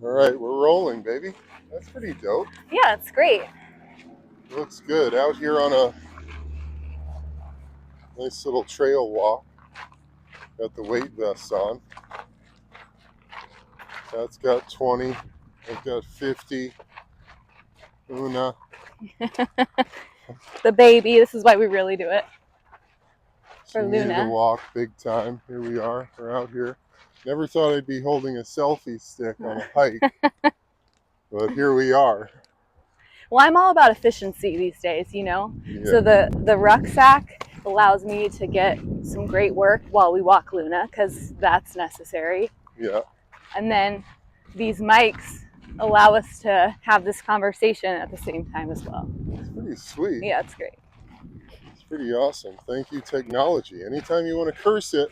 All right, we're rolling, baby. That's pretty dope. Yeah, it's great. Looks good. Out here on a nice little trail walk. Got the weight vests on. That's got 20. I've got 50. Una. The baby. This is why we really do it. She For needed a Luna. walk big time. Here we are. We're out here. Never thought I'd be holding a selfie stick on a hike. But here we are. Well, I'm all about efficiency these days, you know? Yeah. So the rucksack allows me to get some great work while we walk Luna, because that's necessary. Yeah. And then these mics allow us to have this conversation at the same time as well. It's pretty sweet. Yeah, it's great. It's pretty awesome. Thank you, technology. Anytime you want to curse it,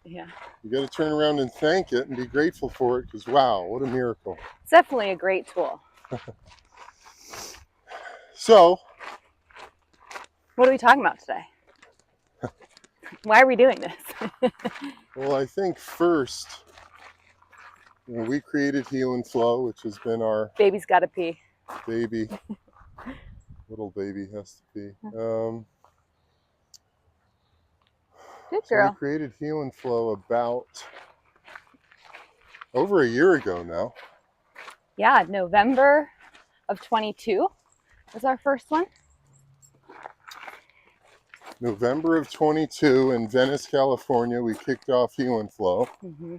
Yeah. you got to turn around and thank it and be grateful for it, because wow, what a miracle. It's definitely a great tool. So, what are we talking about today? Why are we doing this? well, I think first, we created Heal and Flow, which has been our Baby's gotta pee. baby. Little baby has to pee. Good So girl. we created Heal and Flow about over a year ago now. Yeah, November of 22 was our first one. November of 22 in Venice, California, we kicked off Heal and Flow. Mm-hmm.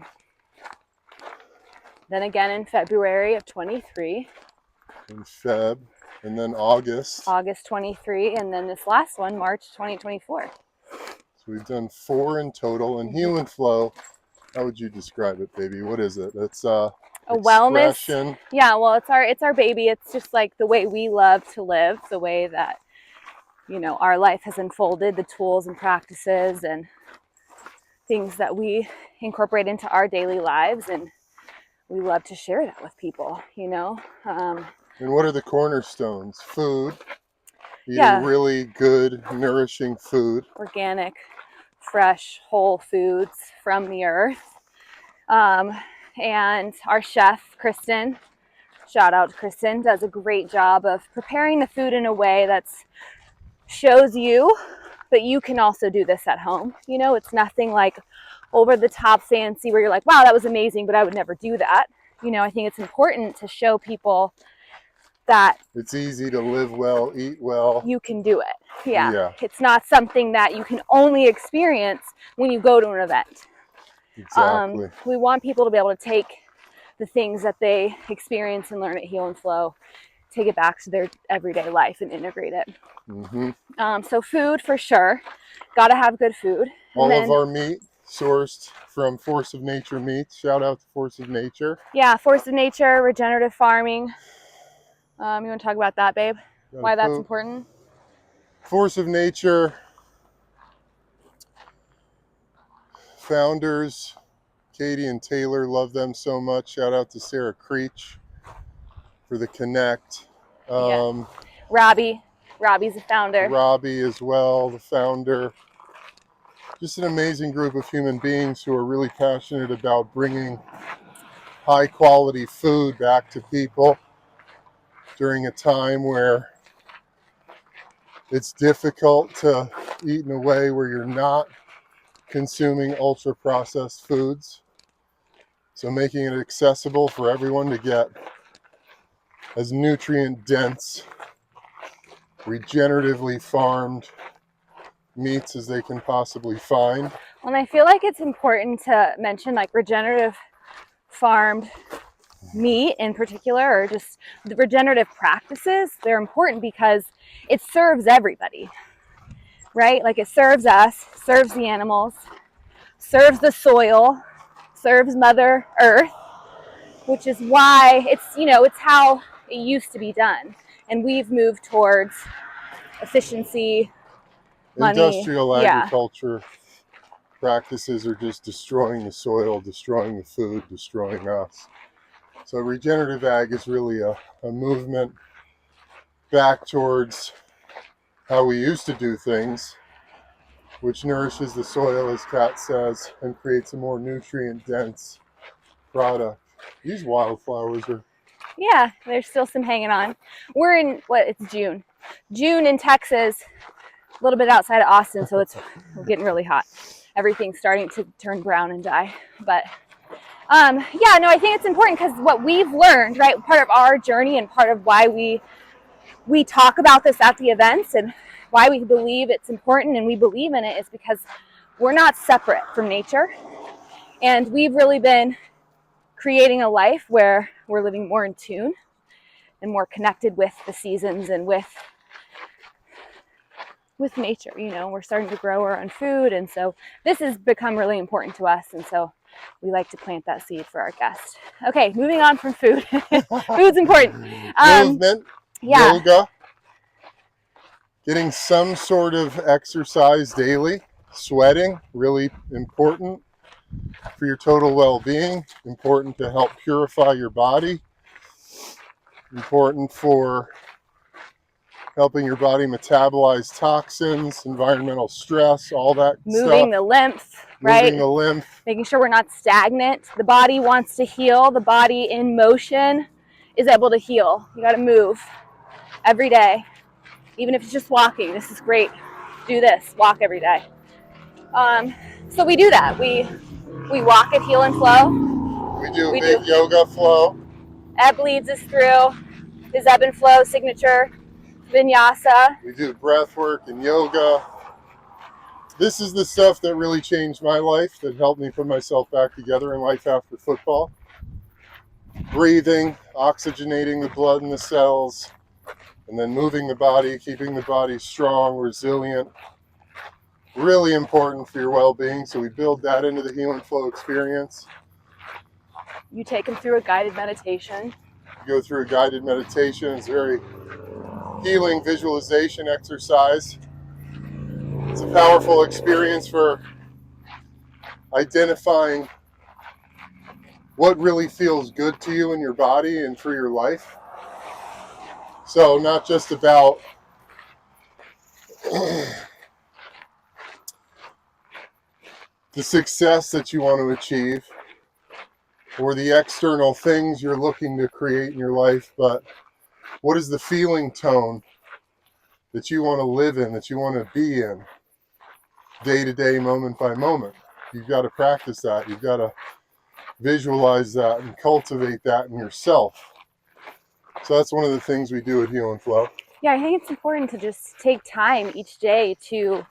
Then again in February of 23. In Feb, and then August. August 23, and then this last one, March 2024. So we've done 4 in total. And Heal and Flow, how would you describe it, baby? What is it? It's a wellness. Yeah, well, it's our baby. It's just like the way we love to live, the way that, you know, our life has unfolded, the tools and practices and things that we incorporate into our daily lives, and we love to share that with people, you know. And what are the cornerstones? Food, eating really good, nourishing food. Organic, fresh, whole foods from the earth. And our chef, Kristen, shout out to Kristen, does a great job of preparing the food in a way that shows you that you can also do this at home. You know, it's nothing like over the top fancy where you're like, wow, that was amazing, but I would never do that. You know, I think it's important to show people that it's easy to live well, eat well. You can do it. Yeah. It's not something that you can only experience when you go to an event. Exactly. We want people to be able to take the things that they experience and learn at Heal and Flow, take it back to their everyday life and integrate it. Mm-hmm. So food for sure. Got to have good food. All of our meat sourced from Force of Nature Meats. Shout out to Force of Nature. Yeah, Force of Nature, regenerative farming. You want to talk about that, babe? Why that's important? Force of Nature founders, Katie and Taylor, love them so much. Shout out to Sarah Creech for the connect. Robbie's a founder. Robbie as well, the founder. Just an amazing group of human beings who are really passionate about bringing high quality food back to people during a time where it's difficult to eat in a way where you're not consuming ultra processed foods. So making it accessible for everyone to get as nutrient dense, regeneratively farmed meats as they can possibly find. And I feel like it's important to mention like regenerative farmed meat in particular, or just the regenerative practices. They're important because it serves everybody, right? Like it serves us, serves the animals, serves the soil, serves Mother Earth, which is why it's, you know, it's how it used to be done. And we've moved towards efficiency, money. Industrial agriculture practices are just destroying the soil, destroying the food, destroying us. So regenerative ag is really a movement back towards how we used to do things, which nourishes the soil, as Kat says, and creates a more nutrient dense product. These wildflowers are... Yeah, there's still some hanging on. We're in, it's June. June in Texas, a little bit outside of Austin, so we're getting really hot. Everything's starting to turn brown and die. But yeah, no, I think it's important because what we've learned, right, part of our journey and part of why we talk about this at the events and why we believe it's important and we believe in it is because we're not separate from nature. And we've really been creating a life where we're living more in tune and more connected with the seasons and with nature. You know, we're starting to grow our own food, and so this has become really important to us, and so we like to plant that seed for our guests. Okay, moving on from food. Food's important. Movement, yeah. yoga, getting some sort of exercise daily, sweating, really important for your total well-being, important to help purify your body, important for helping your body metabolize toxins, environmental stress, all that Moving stuff. the lymph, right? Moving the lymph. Making sure we're not stagnant. The body wants to heal. The body in motion is able to heal. You got to move every day, even if it's just walking. This is great. Do this. Walk every day. So we do that. We walk at Heal and Flow. We do a big yoga flow. Ebb leads us through his ebb and flow signature vinyasa. We do breath work and yoga. This is the stuff that really changed my life, that helped me put myself back together in life after football. Breathing, oxygenating the blood in the cells, and then moving the body, keeping the body strong, resilient. Really important for your well-being, so we build that into the Heal and Flow experience. You take them through a guided meditation. You go through a guided meditation. It's a very healing visualization exercise. It's a powerful experience for identifying what really feels good to you in your body and for your life. So not just about the success that you want to achieve or the external things you're looking to create in your life, but what is the feeling tone that you want to live in, that you want to be in, day to day, moment by moment. You've got to practice that. You've got to visualize that and cultivate that in yourself. So that's one of the things we do at Heal and Flow. Yeah, I think it's important to just take time each day to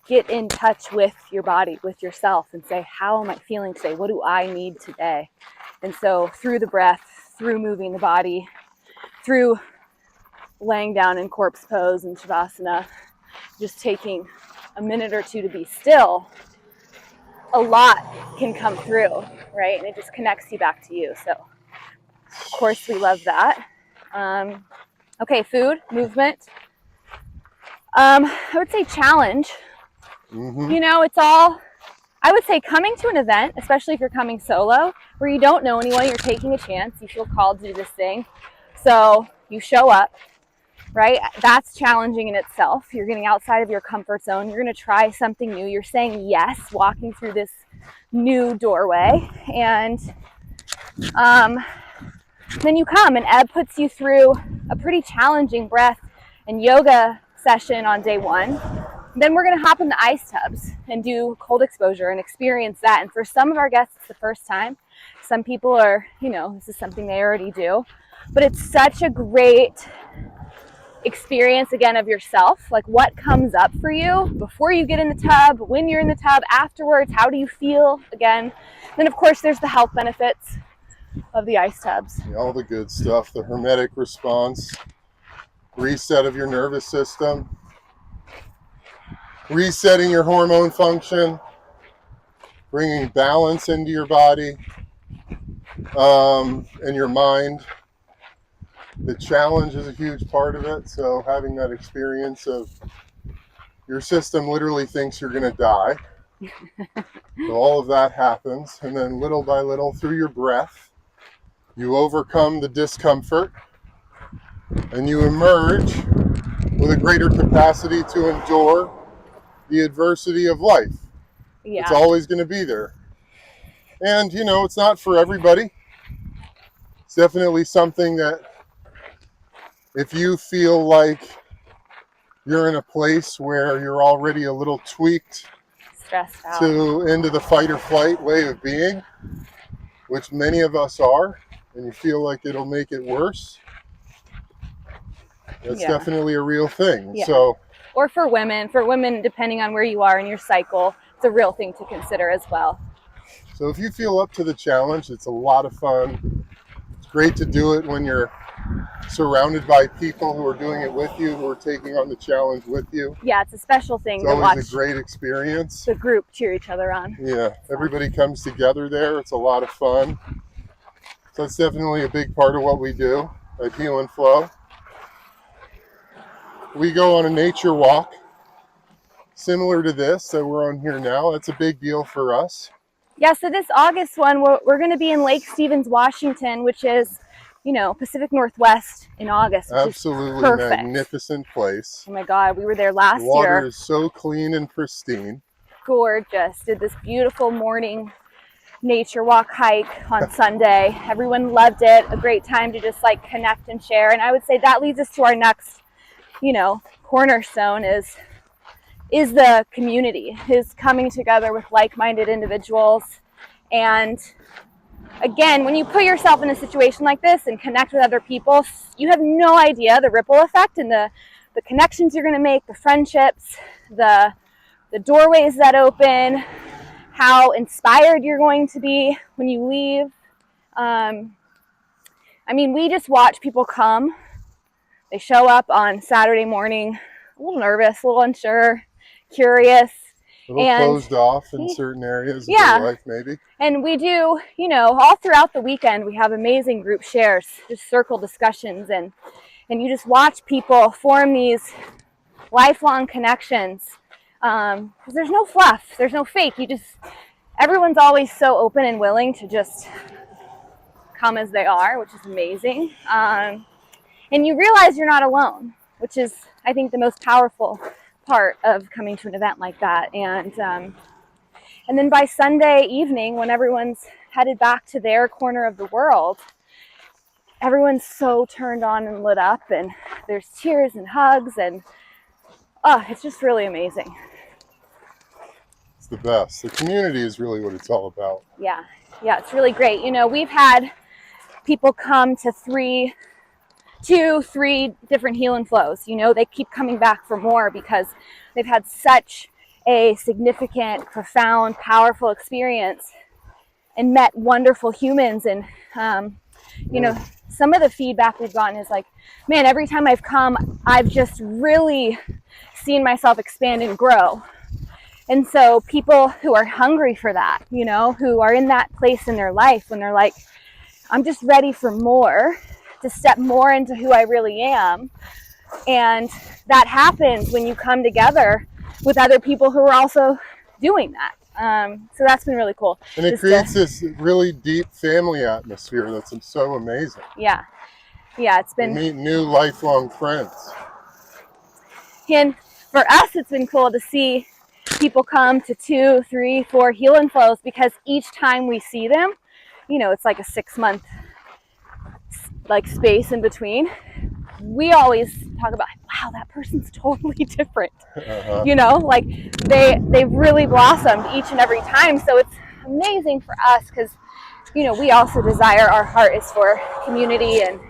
get in touch with your body, with yourself, and say, how am I feeling today? What do I need today? And so through the breath, through moving the body, through laying down in corpse pose and shavasana, just taking a minute or two to be still, a lot can come through, right? And it just connects you back to you. So, of course, we love that. Okay, food, movement. I would say challenge. Mm-hmm. You know, it's all, I would say coming to an event, especially if you're coming solo, where you don't know anyone, you're taking a chance, you feel called to do this thing. So you show up, right? That's challenging in itself. You're getting outside of your comfort zone. You're going to try something new. You're saying yes, walking through this new doorway. And then you come, and Ebb puts you through a pretty challenging breath and yoga session on day one. Then we're going to hop in the ice tubs and do cold exposure and experience that. And for some of our guests, it's the first time. Some people are, you know, this is something they already do. But it's such a great experience, again, of yourself. Like, what comes up for you before you get in the tub, when you're in the tub, afterwards, how do you feel? Again, then, of course, there's the health benefits of the ice tubs. Yeah, all the good stuff, the hermetic response, reset of your nervous system, resetting your hormone function, bringing balance into your body and your mind. The challenge is a huge part of it. So having that experience of your system literally thinks you're going to die. So all of that happens. And then little by little, through your breath, you overcome the discomfort and you emerge with a greater capacity to endure the adversity of life. Yeah. It's always going to be there. And, you know, it's not for everybody. It's definitely something that if you feel like you're in a place where you're already a little tweaked Stressed out. to into the fight or flight way of being, which many of us are, and you feel like it'll make it worse, that's Yeah. definitely a real thing. Yeah. So, or for women, depending on where you are in your cycle, it's a real thing to consider as well. so if you feel up to the challenge, it's a lot of fun. It's great to do it when you're surrounded by people who are doing it with you, who are taking on the challenge with you. Yeah, it's a special thing It's to always watch a great experience. the group cheer each other on. Yeah, everybody comes together there. It's a lot of fun. So that's definitely a big part of what we do at Heal and Flow. We go on a nature walk similar to this that we're on here now. That's a big deal for us. Yeah, so this August one, we're going to be in Lake Stevens, Washington, which is, Pacific Northwest in August, which Absolutely is perfect. magnificent place. Oh my God, we were there last The water year. is so clean and pristine. Gorgeous. Did this beautiful morning nature walk hike on Sunday. Everyone loved it. A great time to just like connect and share. And I would say that leads us to our next, cornerstone is the community, is coming together with like-minded individuals. And again, when you put yourself in a situation like this and connect with other people, you have no idea the ripple effect and the connections you're going to make, the friendships, the doorways that open, how inspired you're going to be when you leave. We just watch people come. They show up on Saturday morning, a little nervous, a little unsure, curious. A little closed off in certain areas of their life, maybe. And we do, all throughout the weekend, we have amazing group shares, just circle discussions, and you just watch people form these lifelong connections. Because there's no fluff, there's no fake. Everyone's always so open and willing to just come as they are, which is amazing. And you realize you're not alone, which is, I think, the most powerful part of coming to an event like that. And then by Sunday evening, when everyone's headed back to their corner of the world, everyone's so turned on and lit up, and there's tears and hugs, and it's just really amazing. It's the best. The community is really what it's all about. Yeah, it's really great. We've had people come to 3 different Heal and Flows. They keep coming back for more because they've had such a significant, profound, powerful experience and met wonderful humans. And, some of the feedback we've gotten is like, man, every time I've come, I've just really seen myself expand and grow. And so people who are hungry for that, who are in that place in their life when they're like, I'm just ready for more, to step more into who I really am. And that happens when you come together with other people who are also doing that. So that's been really cool. And it creates this really deep family atmosphere that's so amazing. Yeah, it's been... You meet new lifelong friends. And for us, it's been cool to see people come to 2, 3, 4 Heal and Flows, because each time we see them, it's like a 6-month space in between. We always talk about, wow, that person's totally different. They've really blossomed each and every time. So it's amazing for us because, we also desire, our heart is for community and,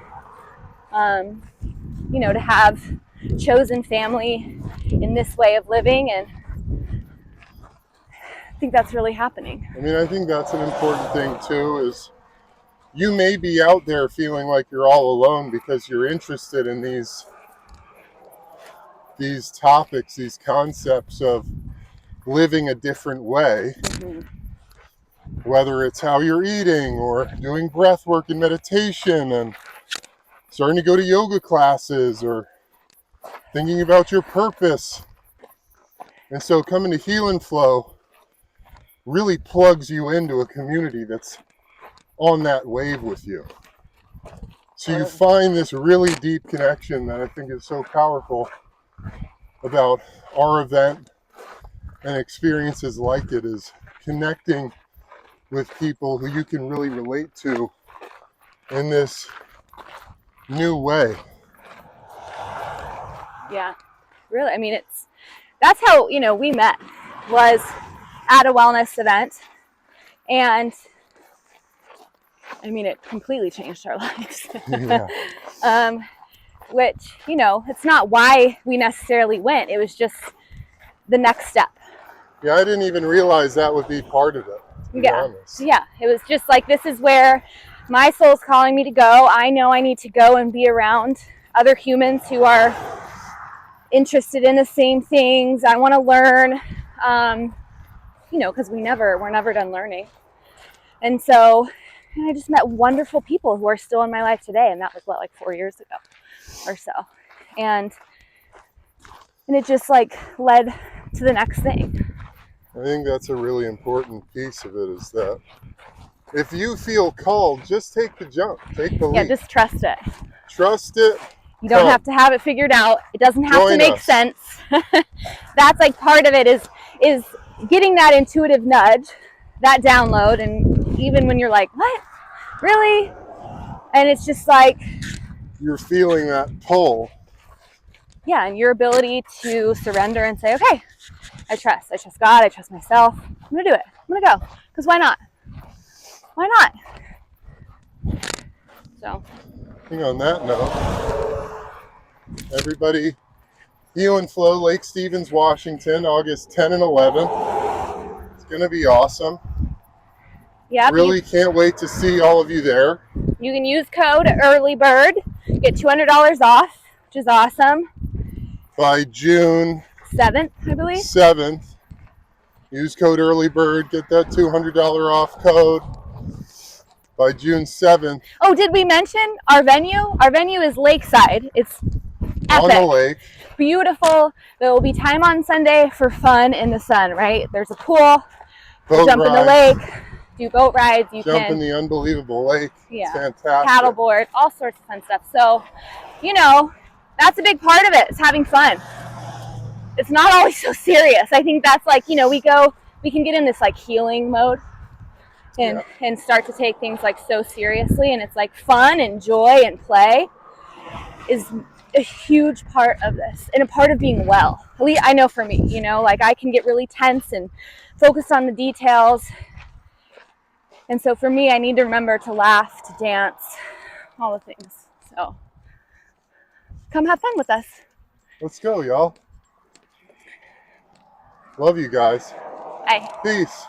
to have chosen family in this way of living. And I think that's really happening. I think that's an important thing too, is you may be out there feeling like you're all alone because you're interested in these topics, these concepts of living a different way, whether it's how you're eating or doing breath work and meditation and starting to go to yoga classes or thinking about your purpose. And so coming to Heal and Flow really plugs you into a community that's on that wave with you. So you find this really deep connection that I think is so powerful about our event and experiences like it, is connecting with people who you can really relate to in this new way. Yeah, really. I mean, that's how, we met, was at a wellness event. And I mean, it completely changed our lives. Yeah. Which, it's not why we necessarily went. It was just the next step. Yeah, I didn't even realize that would be part of it, to be honest. Yeah, it was just like, this is where my soul's calling me to go. I know I need to go and be around other humans who are interested in the same things. I want to learn, because we're never done learning. And so I just met wonderful people who are still in my life today. And that was like 4 years ago or so. And it just like led to the next thing. I think that's a really important piece of it, is that if you feel called, just take the jump, take the leap. Yeah, just trust it. Trust it. You don't have to have it figured out. It doesn't have to make sense. That's like part of it is getting that intuitive nudge, that download. And even when you're like, what? Really? And it's just like, you're feeling that pull. Yeah, and your ability to surrender and say, okay, I trust God, I trust myself. I'm gonna do it. I'm gonna go. Because why not? Why not? So I think on that note, everybody, Heal and Flow, Lake Stevens, Washington, August 10 and 11. It's gonna be awesome. Yeah. Really can't wait to see all of you there. You can use code EARLYBIRD, get $200 off, which is awesome. By June 7th, I believe. 7th. Use code EARLYBIRD, get that $200 off code by June 7th. Oh, did we mention our venue? Our venue is lakeside. It's epic. On the lake. Beautiful. There will be time on Sunday for fun in the sun, right? There's a pool. Jump in the lake, do boat rides. You jump can in the unbelievable lake. Yeah. It's fantastic. Paddleboard, all sorts of fun stuff. So, that's a big part of it, is having fun. It's not always so serious. I think that's like, we can get in this like healing mode and start to take things like so seriously. And it's like fun and joy and play is a huge part of this and a part of being well. At least I know for me, like I can get really tense and focused on the details. And so for me, I need to remember to laugh, to dance, all the things. So come have fun with us. Let's go, y'all. Love you guys. Bye. Peace.